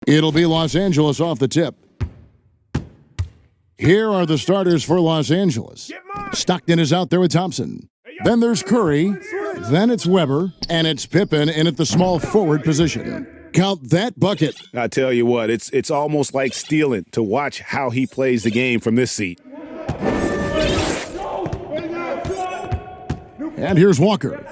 It'll be Los Angeles off the tip. Here are the starters for Los Angeles. Stockton is out there with Thompson. Then there's Curry. Then it's Weber. And it's Pippen in at the small forward position. Count that bucket. I tell you what, it's almost like stealing to watch how he plays the game from this seat. And here's Walker.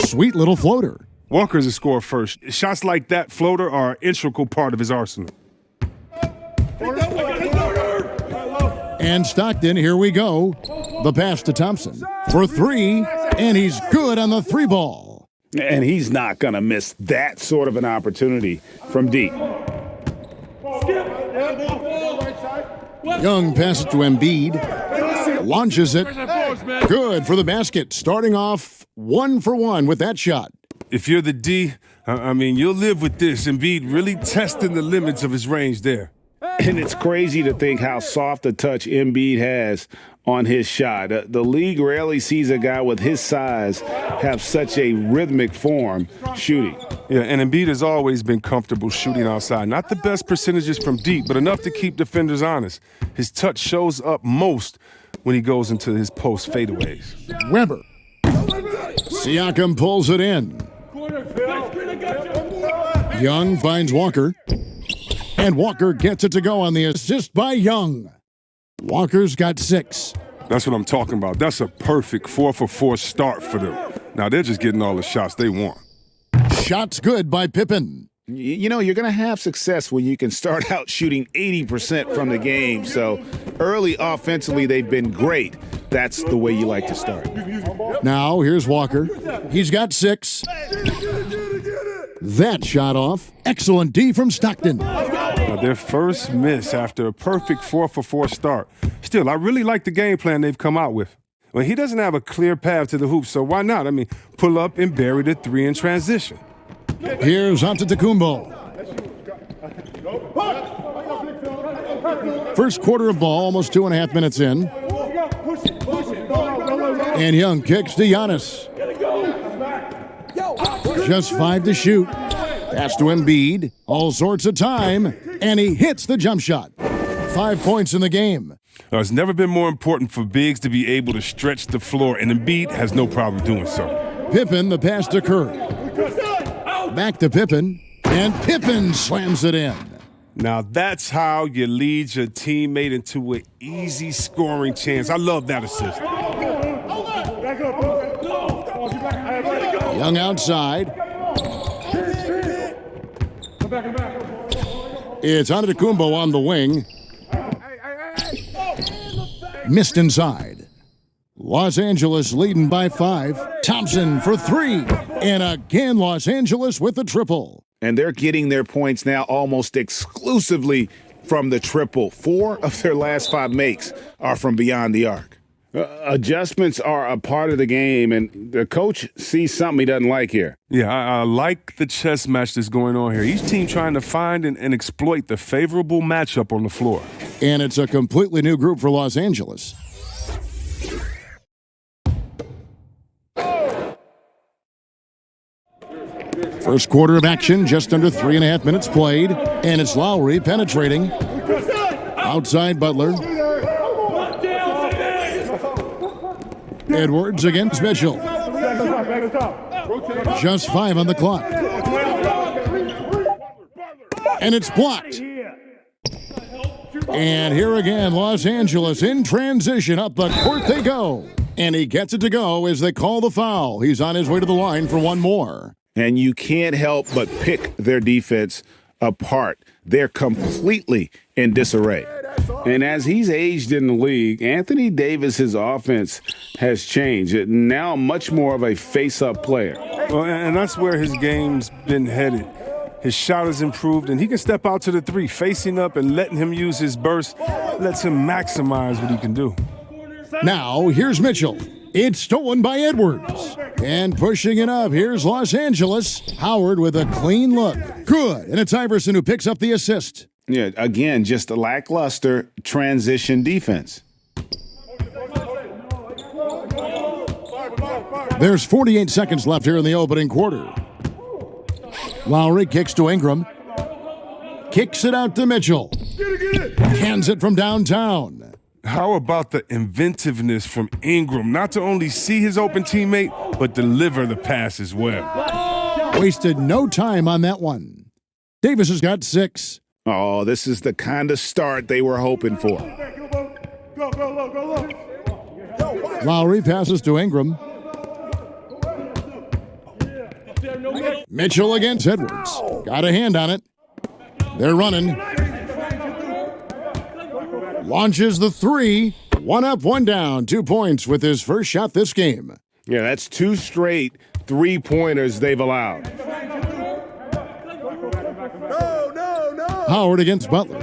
Sweet little floater. Walker's a scorer first. Shots like that floater are an integral part of his arsenal. And Stockton, here we go. The pass to Thompson for three, and he's good on the three ball. And he's not going to miss that sort of an opportunity from deep. Young passes to Embiid. Launches it. Good for the basket. Starting off 1 for 1 with that shot. If you're the D, you'll live with this. Embiid really testing the limits of his range there. And it's crazy to think how soft a touch Embiid has on his shot. The league rarely sees a guy with his size have such a rhythmic form shooting. Yeah, and Embiid has always been comfortable shooting outside. Not the best percentages from deep, but enough to keep defenders honest. His touch shows up most when he goes into his post fadeaways. Weber. Siakam pulls it in. Young finds Walker. And Walker gets it to go on the assist by Young. Walker's got 6. That's what I'm talking about. That's a perfect 4-for-4 start for them. Now they're just getting all the shots they want. Shots good by Pippen. You know, you're going to have success when you can start out shooting 80% from the game. So early offensively, they've been great. That's the way you like to start. Now here's Walker. He's got 6. That shot off. Excellent D from Stockton. Their first miss after a perfect 4-for-4 start. Still, I really like the game plan they've come out with. Well, he doesn't have a clear path to the hoop, so why not? Pull up and bury the 3 in transition. Here's Antetokounmpo. First quarter of ball, almost 2.5 minutes in. And Young kicks to Giannis. Just 5 to shoot. Pass to Embiid. All sorts of time. And he hits the jump shot. 5 points in the game. It's never been more important for bigs to be able to stretch the floor, and Embiid has no problem doing so. Pippen, the pass to Curry. Back to Pippen. And Pippen slams it in. Now that's how you lead your teammate into an easy scoring chance. I love that assist. Young outside. It's Antetokounmpo on the wing. Missed inside. Los Angeles leading by 5. Thompson for 3. And again, Los Angeles with the triple. And they're getting their points now almost exclusively from the triple. 4 of their last 5 makes are from beyond the arc. Adjustments are a part of the game, and the coach sees something he doesn't like here. Yeah, I like the chess match that's going on here. Each team trying to find and exploit the favorable matchup on the floor. And it's a completely new group for Los Angeles. First quarter of action, just under 3.5 minutes played. And it's Lowry penetrating. Outside Butler. Edwards against Mitchell. Just 5 on the clock. And it's blocked. And here again, Los Angeles in transition. Up the court they go. And he gets it to go as they call the foul. He's on his way to the line for one more. And you can't help but pick their defense apart. They're completely in disarray. And as he's aged in the league, Anthony Davis's offense has changed. Now much more of a face-up player. Well, and that's where his game's been headed. His shot has improved, and he can step out to the 3. Facing up and letting him use his burst lets him maximize what he can do. Now, here's Mitchell. It's stolen by Edwards. And pushing it up, here's Los Angeles. Howard with a clean look. Good. And it's Iverson who picks up the assist. Yeah, again, just a lackluster transition defense. There's 48 seconds left here in the opening quarter. Lowry kicks to Ingram. Kicks it out to Mitchell. Hands it from downtown. How about the inventiveness from Ingram? Not to only see his open teammate, but deliver the pass as well. Wasted no time on that one. Davis has got 6. Oh, this is the kind of start they were hoping for. Lowry passes to Ingram. Mitchell against Edwards. Got a hand on it. They're running. Launches the 3. 1 up, 1 down. 2 points with his first shot this game. Yeah, that's 2 straight 3-pointers they've allowed. Howard against Butler.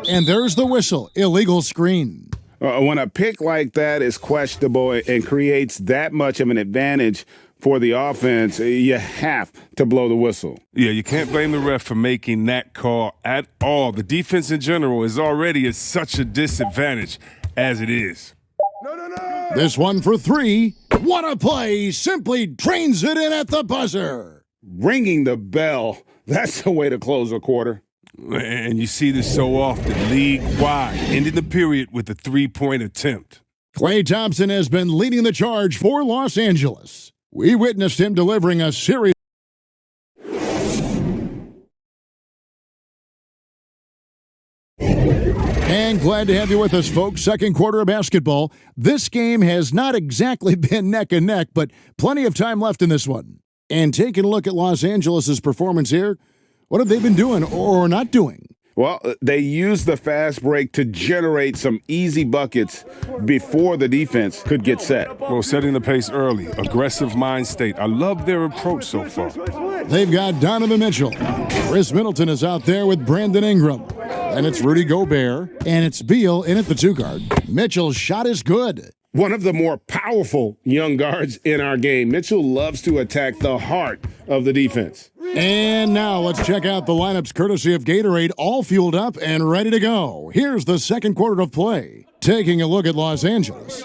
And there's the whistle. Illegal screen. When a pick like that is questionable and creates that much of an advantage for the offense, you have to blow the whistle. Yeah, you can't blame the ref for making that call at all. The defense in general is already at such a disadvantage as it is. This one for 3. What a play. Simply drains it in at the buzzer. Ringing the bell, that's the way to close a quarter. And you see this so often, league-wide, ending the period with a 3-point attempt. Klay Thompson has been leading the charge for Los Angeles. We witnessed him delivering a series. And glad to have you with us, folks. Second quarter of basketball. This game has not exactly been neck and neck, but plenty of time left in this one. And taking a look at Los Angeles' performance here, what have they been doing or not doing? Well, they used the fast break to generate some easy buckets before the defense could get set. Well, setting the pace early, aggressive mind state. I love their approach so far. They've got Donovan Mitchell. Chris Middleton is out there with Brandon Ingram. And it's Rudy Gobert. And it's Beal in at the 2 guard. Mitchell's shot is good. One of the more powerful young guards in our game. Mitchell loves to attack the heart of the defense. And now let's check out the lineups courtesy of Gatorade, all fueled up and ready to go. Here's the second quarter of play. Taking a look at Los Angeles.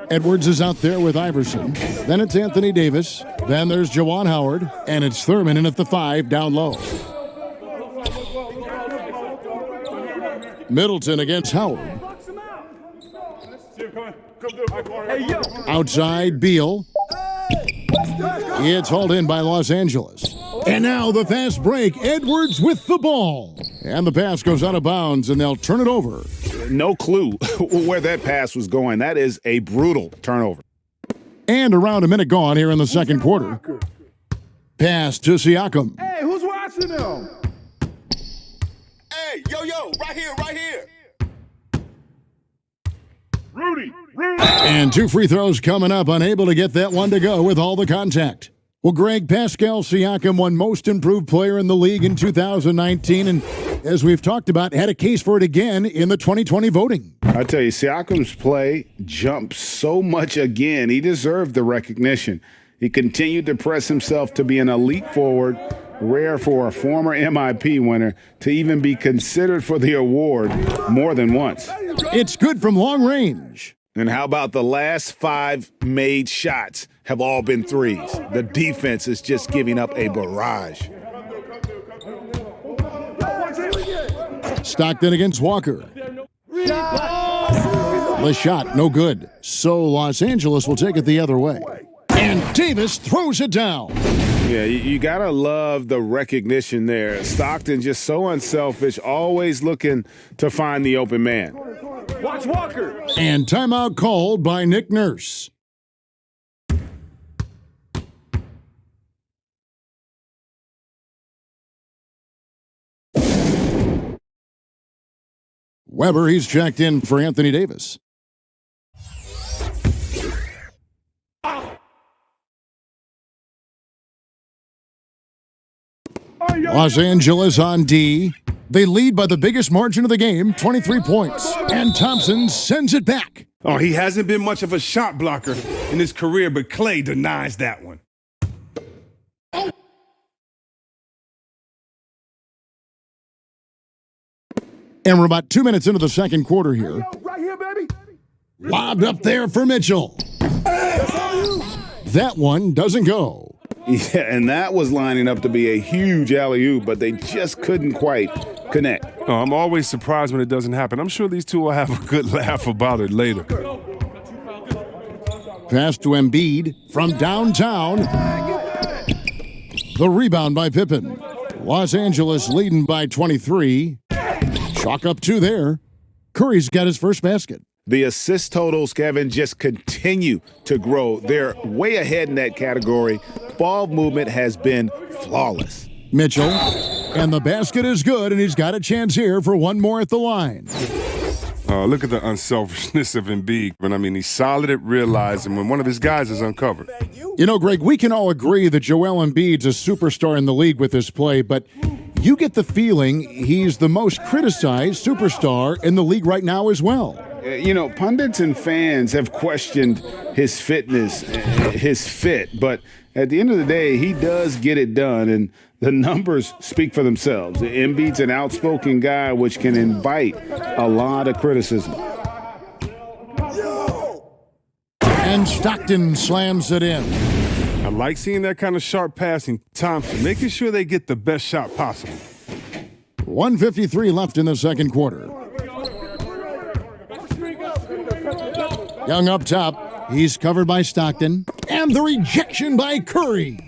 Edwards is out there with Iverson. Then it's Anthony Davis. Then there's Juwan Howard. And it's Thurman in at the 5 down low. Middleton against Howard. Outside, Beal. It's hauled in by Los Angeles. And now the fast break. Edwards with the ball. And the pass goes out of bounds, and they'll turn it over. No clue where that pass was going. That is a brutal turnover. And around a minute gone here in the second quarter. Pass to Siakam. Hey, who's watching them? Hey, yo, right here. Rudy. And 2 free throws coming up, unable to get that one to go with all the contact. Well, Greg, Pascal Siakam won Most Improved Player in the league in 2019, and as we've talked about, had a case for it again in the 2020 voting. I tell you, Siakam's play jumped so much again. He deserved the recognition. He continued to press himself to be an elite forward, rare for a former MIP winner to even be considered for the award more than once. It's good from long range. And how about the last 5 made shots have all been threes? The defense is just giving up a barrage. Stockton against Walker. The shot, no good. So Los Angeles will take it the other way. And Davis throws it down. Yeah, you got to love the recognition there. Stockton just so unselfish, always looking to find the open man. Watch Walker. And timeout called by Nick Nurse. Weber, he's checked in for Anthony Davis. Los Angeles on D. They lead by the biggest margin of the game, 23 points. And Thompson sends it back. Oh, he hasn't been much of a shot blocker in his career, but Klay denies that one. And we're about 2 minutes into the second quarter here. Right here, baby. Lobbed up there for Mitchell. That one doesn't go. Yeah, and that was lining up to be a huge alley-oop, but they just couldn't quite connect. Oh, I'm always surprised when it doesn't happen. I'm sure these two will have a good laugh about it later. Pass to Embiid from downtown. The rebound by Pippen. Los Angeles leading by 23. Chalk up 2 there. Curry's got his first basket. The assist totals, Kevin, just continue to grow. They're way ahead in that category. Ball movement has been flawless. Mitchell, and the basket is good, and he's got a chance here for one more at the line. Look at the unselfishness of Embiid. But I mean, he's solid at realizing when one of his guys is uncovered. You know, Greg, we can all agree that Joel Embiid's a superstar in the league with his play, but you get the feeling he's the most criticized superstar in the league right now as well. You know, pundits and fans have questioned his fitness, his fit, but at the end of the day, he does get it done, and the numbers speak for themselves. Embiid's an outspoken guy, which can invite a lot of criticism. And Stockton slams it in. I like seeing that kind of sharp passing. Thompson, making sure they get the best shot possible. 1:53 left in the second quarter. Young up top. He's covered by Stockton. And the rejection by Curry.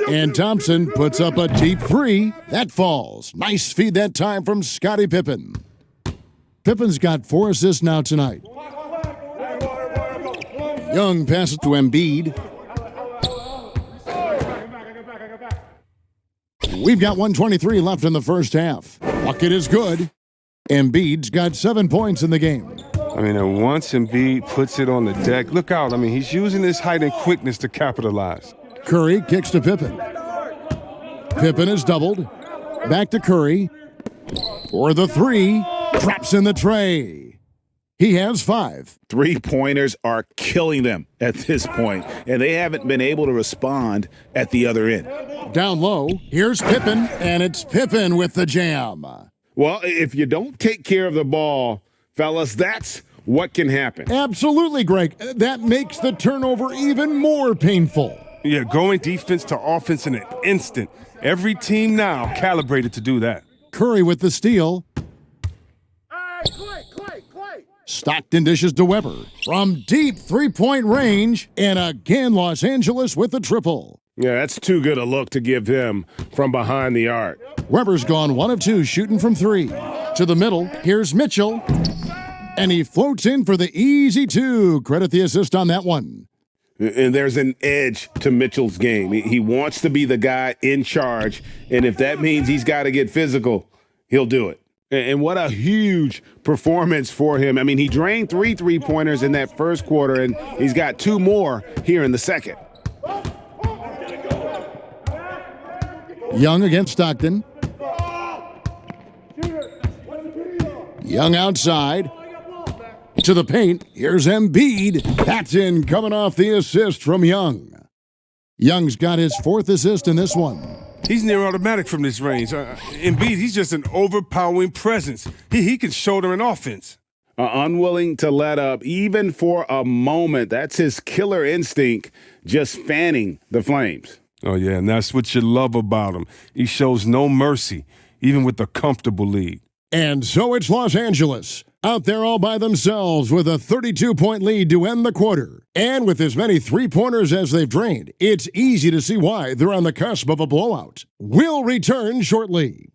And Thompson puts up a deep 3. That falls. Nice feed that time from Scottie Pippen. Pippen's got 4 assists now tonight. Young passes to Embiid. We've got 1:23 left in the first half. Bucket is good. Embiid's got 7 points in the game. I mean, and once Embiid puts it on the deck, look out. I mean, he's using his height and quickness to capitalize. Curry kicks to Pippen. Pippen is doubled. Back to Curry. For the 3. Drops in the tray. He has 5. Three-pointers are killing them at this point, and they haven't been able to respond at the other end. Down low, here's Pippen, and it's Pippen with the jam. Well, if you don't take care of the ball, fellas, that's what can happen. Absolutely, Greg. That makes the turnover even more painful. Yeah, going defense to offense in an instant. Every team now calibrated to do that. Curry with the steal. Stockton dishes to Weber. From deep three-point range, and again Los Angeles with the triple. Yeah, that's too good a look to give him from behind the arc. Weber's gone 1 of 2 shooting from 3. To the middle, here's Mitchell. And he floats in for the easy 2. Credit the assist on that one. And there's an edge to Mitchell's game. He wants to be the guy in charge, and if that means he's got to get physical, he'll do it. And what a huge performance for him. I mean, he drained 3 three-pointers in that first quarter, and he's got 2 more here in the second. Young against Stockton. Young outside. To the paint. Here's Embiid. That's in, coming off the assist from Young. Young's got his 4th assist in this one. He's near automatic from this range. Embiid, he's just an overpowering presence. He can shoulder an offense. Unwilling to let up even for a moment. That's his killer instinct, just fanning the flames. Oh, yeah, and that's what you love about him. He shows no mercy, even with a comfortable lead. And so it's Los Angeles, out there all by themselves with a 32-point lead to end the quarter. And with as many three-pointers as they've drained, it's easy to see why they're on the cusp of a blowout. We'll return shortly.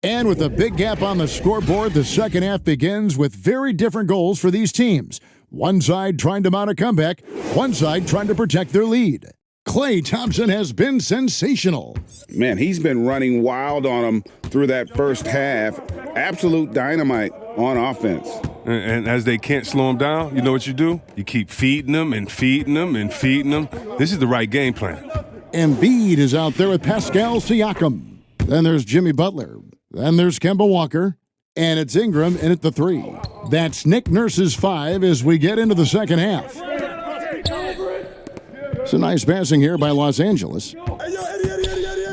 And with a big gap on the scoreboard, the second half begins with very different goals for these teams. One side trying to mount a comeback, one side trying to protect their lead. Klay Thompson has been sensational. Man, he's been running wild on them through that first half. Absolute dynamite on offense. And as they can't slow him down, you know what you do? You keep feeding them and feeding them and feeding them. This is the right game plan. Embiid is out there with Pascal Siakam. Then there's Jimmy Butler. Then there's Kemba Walker, and it's Ingram in at the 3. That's Nick Nurse's 5 as we get into the second half. It's a nice passing here by Los Angeles.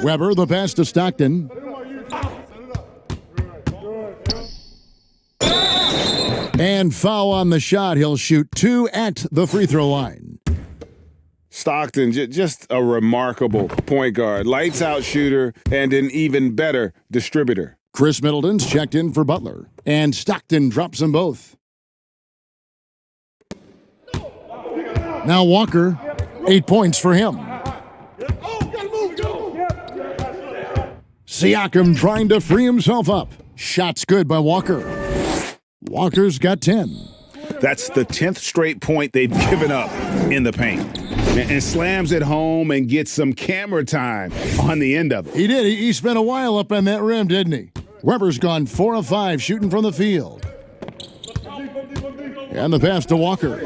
Weber, the pass to Stockton. And foul on the shot. He'll shoot 2 at the free throw line. Stockton, just a remarkable point guard, lights out shooter, and an even better distributor. Chris Middleton's checked in for Butler, and Stockton drops them both. Now Walker, 8 points for him. Siakam trying to free himself up. Shot's good by Walker. Walker's got 10. That's the 10th straight point they've given up in the paint. And slams it home and gets some camera time on the end of it. He did. He spent a while up on that rim, didn't he? Weber's gone 4 of 5 shooting from the field. And the pass to Walker.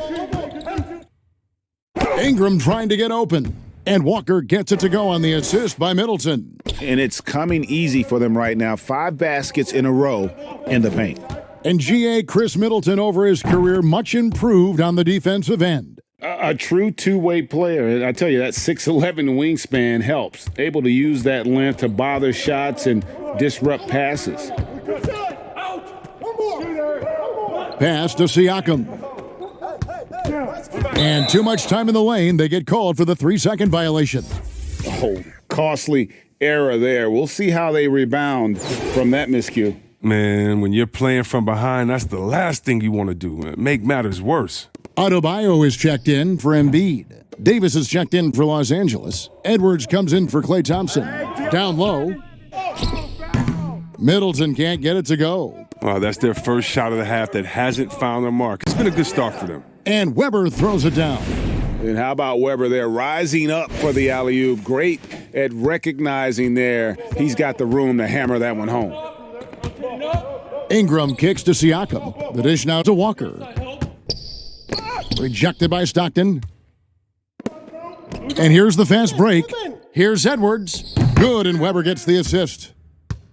Ingram trying to get open. And Walker gets it to go on the assist by Middleton. And it's coming easy for them right now. 5 baskets in a row in the paint. And GA Chris Middleton over his career much improved on the defensive end. A true two-way player. And I tell you, that 6'11 wingspan helps. Able to use that length to bother shots and disrupt passes. Pass to Siakam. And too much time in the lane. They get called for the 3-second violation. Oh, costly error there. We'll see how they rebound from that miscue. Man, when you're playing from behind, that's the last thing you want to do. Make matters worse. Adebayo is checked in for Embiid. Davis is checked in for Los Angeles. Edwards comes in for Klay Thompson. Down low. Middleton can't get it to go. Oh, that's their first shot of the half that hasn't found their mark. It's been a good start for them. And Weber throws it down. And how about Weber there rising up for the alley-oop? Great at recognizing there. He's got the room to hammer that one home. Ingram kicks to Siakam. The dish now to Walker. Rejected by Stockton. And here's the fast break. Here's Edwards. Good, and Weber gets the assist.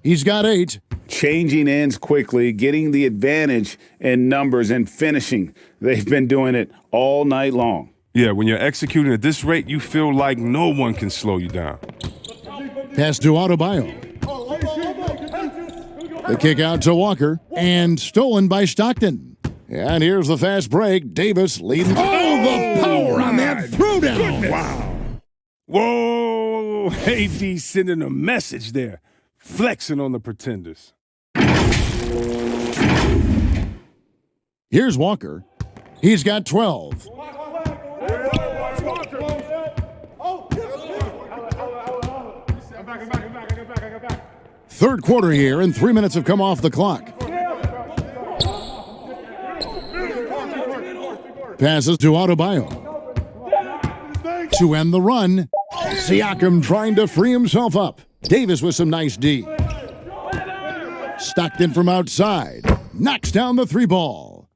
He's got 8. Changing ends quickly, getting the advantage in numbers and finishing. They've been doing it all night long. Yeah, when you're executing at this rate, you feel like no one can slow you down. Pass to Adebayo. The kick out to Walker, and stolen by Stockton. And here's the fast break. Davis leading. Oh, the power on that throwdown. Wow. Whoa, AD sending a message there. Flexing on the pretenders. Here's Walker. He's got 12. Third quarter here, and 3 minutes have come off the clock. Passes to Adebayo. To end the run, Siakam trying to free himself up. Davis with some nice D. Stockton from outside. Knocks down the 3 ball.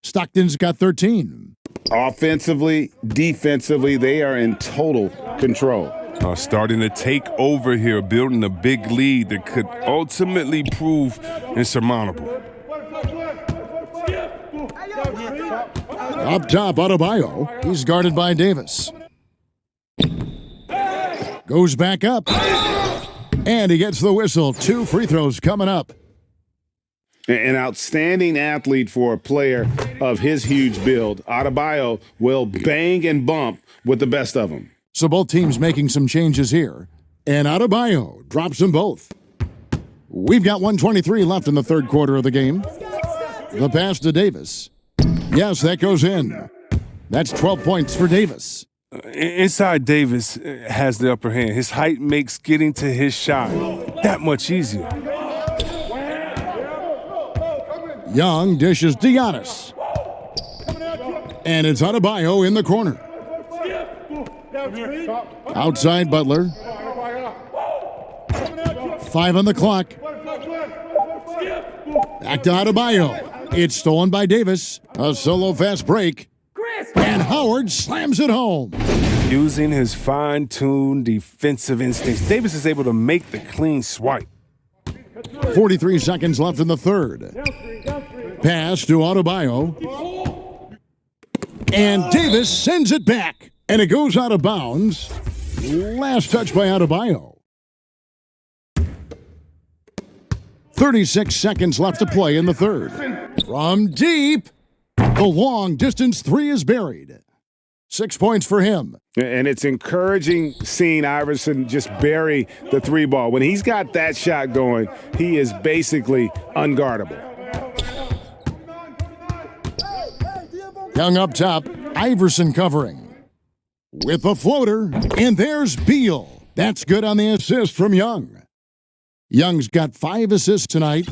Stockton's got 13. Offensively, defensively, they are in total control. Starting to take over here, building a big lead that could ultimately prove insurmountable. Up top, Adebayo. He's guarded by Davis. Goes back up. And he gets the whistle. 2 free throws coming up. An outstanding athlete for a player of his huge build. Adebayo will bang and bump with the best of them. So both teams making some changes here. And Adebayo drops them both. We've got 1:23 left in the third quarter of the game. The pass to Davis. Yes, that goes in. That's 12 points for Davis. Inside Davis has the upper hand. His height makes getting to his shot that much easier. Young dishes to Giannis. And it's Adebayo in the corner. Outside Butler. 5 on the clock. Back to Adebayo. It's stolen by Davis. A solo fast break. And Howard slams it home. Using his fine-tuned defensive instincts, Davis is able to make the clean swipe. 43 seconds left in the third. Pass to Adebayo. And Davis sends it back. And it goes out of bounds. Last touch by Adebayo. 36 seconds left to play in the third. From deep, the long distance three is buried. 6 points for him. And it's encouraging seeing Iverson just bury the three ball. When he's got that shot going, he is basically unguardable. Young up top, Iverson covering. With a floater, and there's Beal. That's good on the assist from Young. Young's got 5 assists tonight.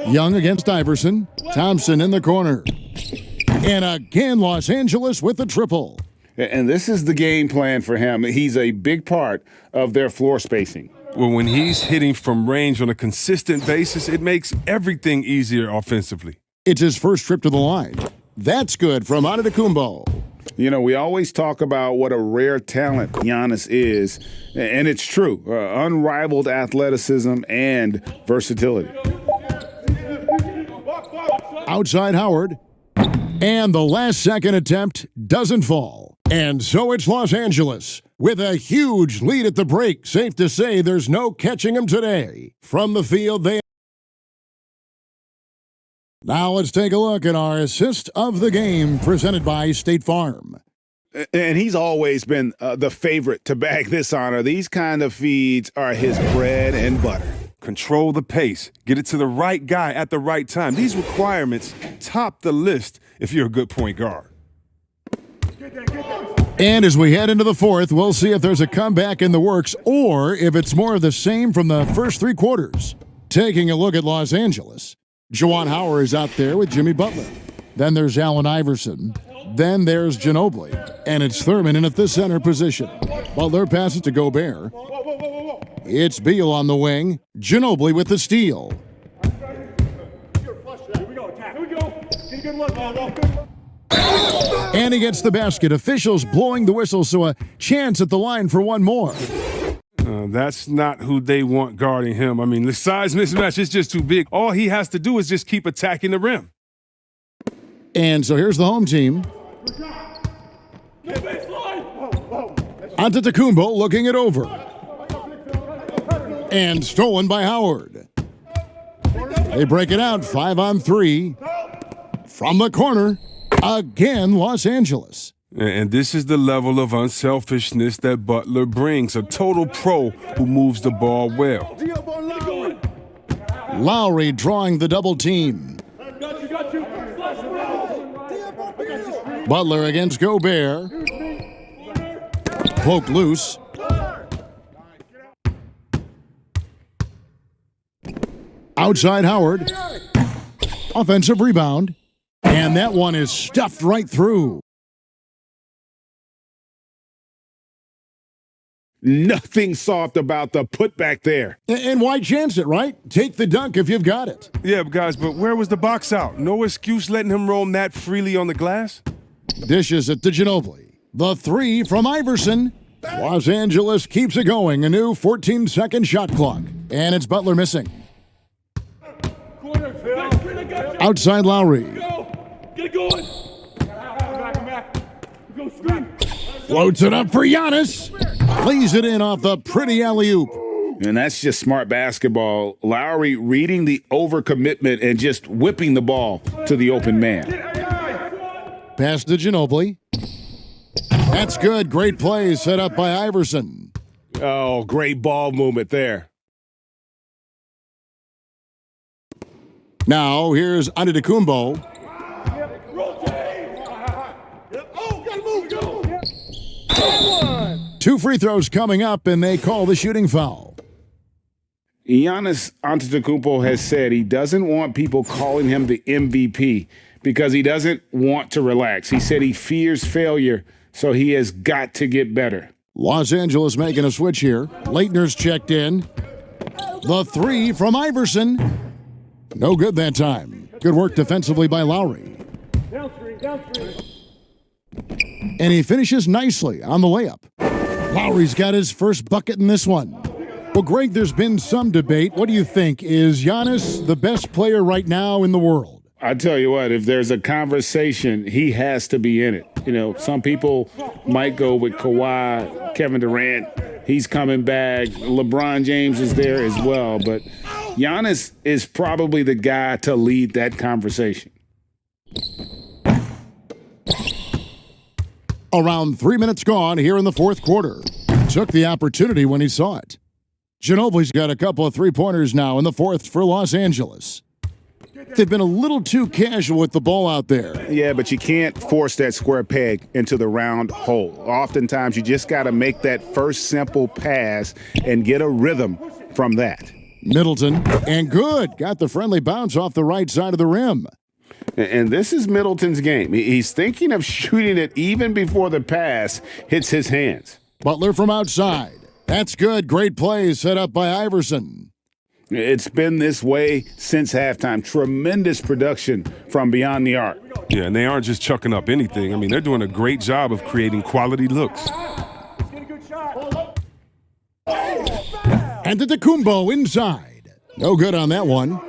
Young against Iverson. Thompson in the corner. And again, Los Angeles with the triple. And this is the game plan for him. He's a big part of their floor spacing. Well, when he's hitting from range on a consistent basis, it makes everything easier offensively. It's his first trip to the line. That's good from Antetokounmpo. You know, we always talk about what a rare talent Giannis is, and it's true. Unrivaled athleticism and versatility. Outside Howard. And the last second attempt doesn't fall. And so it's Los Angeles with a huge lead at the break. Safe to say there's no catching them today. From the field, they... Now let's take a look at our assist of the game presented by State Farm. And he's always been the favorite to bag this honor. These kind of feeds are his bread and butter. Control the pace. Get it to the right guy at the right time. These requirements top the list if you're a good point guard. And as we head into the fourth, we'll see if there's a comeback in the works or if it's more of the same from the first 3 quarters. Taking a look at Los Angeles. Juwan Howard is out there with Jimmy Butler. Then there's Allen Iverson. Then there's Ginobili. And it's Thurman in at the center position. Butler passes to Gobert. It's Beal on the wing. Ginobili with the steal. And he gets the basket. Officials blowing the whistle, so a chance at the line for one more. That's not who they want guarding him. I mean, the size mismatch is just too big. All he has to do is just keep attacking the rim. And so here's the home team. Antetokounmpo looking it over. And stolen by Howard. They break it out 5-on-3. From the corner, again, Los Angeles. And this is the level of unselfishness that Butler brings, a total pro who moves the ball well. Lowry drawing the double team. Butler against Gobert. Poke loose. Outside Howard. Offensive rebound. And that one is stuffed right through. Nothing soft about the putback there. And why chance it, right? Take the dunk if you've got it. Yeah, guys, but where was the box out? No excuse letting him roam that freely on the glass? Dishes it to Ginobili. The 3 from Iverson. Los Angeles keeps it going. A new 14-second shot clock. And it's Butler missing. Outside Lowry. Get it going. Go screen. Floats it up for Giannis. Plays it in off the pretty alley-oop. And that's just smart basketball. Lowry reading the overcommitment and just whipping the ball to the open man. Pass to Ginobili. That's good. Great play set up by Iverson. Oh, great ball movement there. Now, here's Antetokounmpo. Two free throws coming up, and they call the shooting foul. Giannis Antetokounmpo has said he doesn't want people calling him the MVP because he doesn't want to relax. He said he fears failure, so he has got to get better. Los Angeles making a switch here. Leitner's checked in. The 3 from Iverson. No good that time. Good work defensively by Lowry. And he finishes nicely on the layup. Lowry's got his first bucket in this one. Well, Greg, there's been some debate. What do you think? Is Giannis the best player right now in the world? I tell you what, if there's a conversation, he has to be in it. You know, some people might go with Kawhi, Kevin Durant. He's coming back. LeBron James is there as well. But Giannis is probably the guy to lead that conversation. Around 3 minutes gone here in the fourth quarter. Took the opportunity when he saw it. Ginobili's got a couple of three-pointers now in the fourth for Los Angeles. They've been a little too casual with the ball out there. Yeah, but you can't force that square peg into the round hole. Oftentimes, you just got to make that first simple pass and get a rhythm from that. Middleton, and good. Got the friendly bounce off the right side of the rim. And this is Middleton's game. He's thinking of shooting it even before the pass hits his hands. Butler from outside. That's good. Great play set up by Iverson. It's been this way since halftime. Tremendous production from beyond the arc. Yeah, and they aren't just chucking up anything. I mean, they're doing a great job of creating quality looks. Antetokounmpo inside. No good on that one.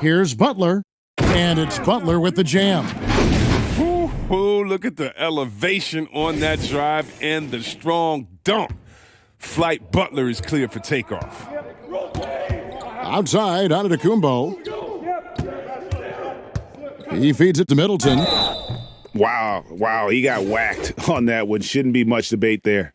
Here's Butler. And it's Butler with the jam. Ooh, look at the elevation on that drive and the strong dunk. Flight Butler is clear for takeoff. Outside, Antetokounmpo. He feeds it to Middleton. Wow, he got whacked on that one. Shouldn't be much debate there.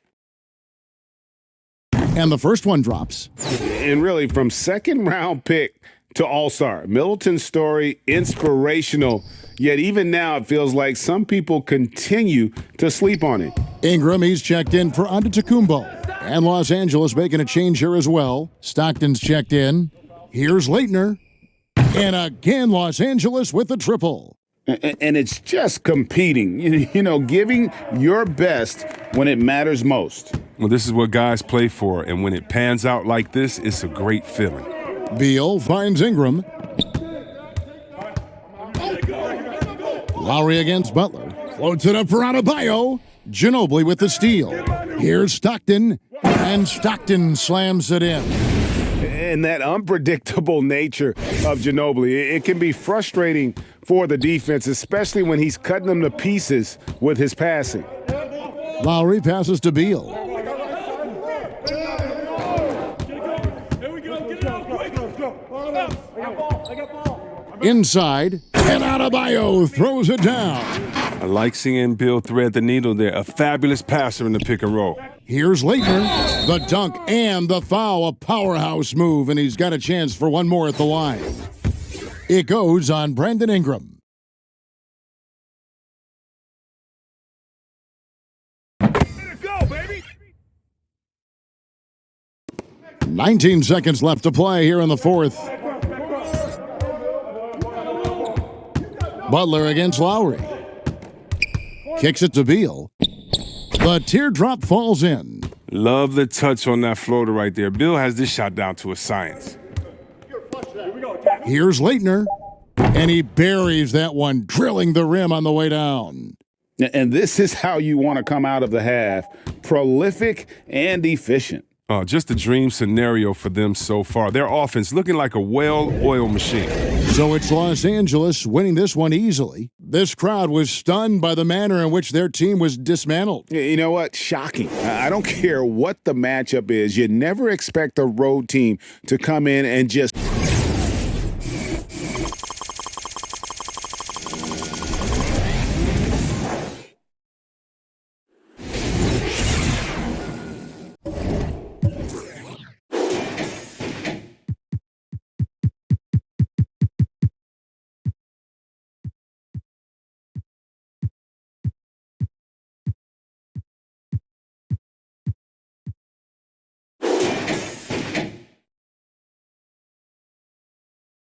And the first one drops. And really, from second round pick to all-star, Middleton's story, inspirational. Yet even now, it feels like some people continue to sleep on it. Ingram, he's checked in for Antetokounmpo. And Los Angeles making a change here as well. Stockton's checked in. Here's Leitner. And again, Los Angeles with the triple. And it's just competing, you know, giving your best when it matters most. Well, this is what guys play for, and when it pans out like this, it's a great feeling. Beal finds Ingram. Lowry against Butler. Floats it up for Adebayo. Ginobili with the steal. Here's Stockton. And Stockton slams it in. And that unpredictable nature of Ginobili, it can be frustrating for the defense, especially when he's cutting them to pieces with his passing. Lowry passes to Beal. Inside, and Adebayo throws it down. I like seeing Bill thread the needle there. A fabulous passer in the pick and roll. Here's Leitner, the dunk and the foul, a powerhouse move, and he's got a chance for one more at the line. It goes on Brandon Ingram. Go, baby! 19 seconds left to play here in the fourth. Butler against Lowry. Kicks it to Beal. The teardrop falls in. Love the touch on that floater right there. Bill has this shot down to a science. Here's Leitner. And he buries that one, drilling the rim on the way down. And this is how you want to come out of the half. Prolific and efficient. Just a dream scenario for them so far. Their offense looking like a well-oiled machine. So it's Los Angeles winning this one easily. This crowd was stunned by the manner in which their team was dismantled. You know what? Shocking. I don't care what the matchup is. You never expect a road team to come in and just